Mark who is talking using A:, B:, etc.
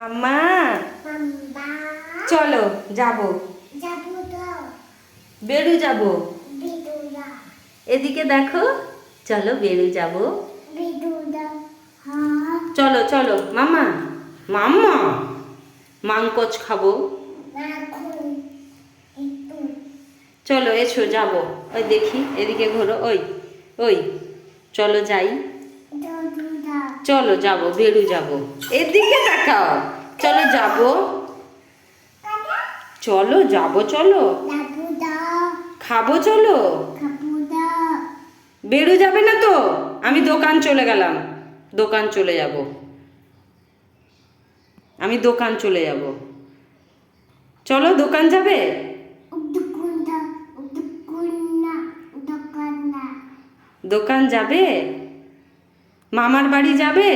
A: আম্মা চলো যাবো বেড়ু যাবো এদিকে দেখো চলো বেড়ু যাবো চলো চলো মামা মাম্মা মাংকচ খাবো চলো এসো যাবো ওই দেখি এদিকে ঘোরো ওই ওই চলো যাই চলো যাবো বেড়ু যাবো এদিকে তাকাও চলো যাবো চলো যাবো চলো খাবো চলো বেড়ু যাবে না তো আমি দোকান চলে গেলাম দোকান চলে যাব আমি দোকান চলে যাব চলো দোকান যাবে দোকান যাবে মামার বাড়ি যাবে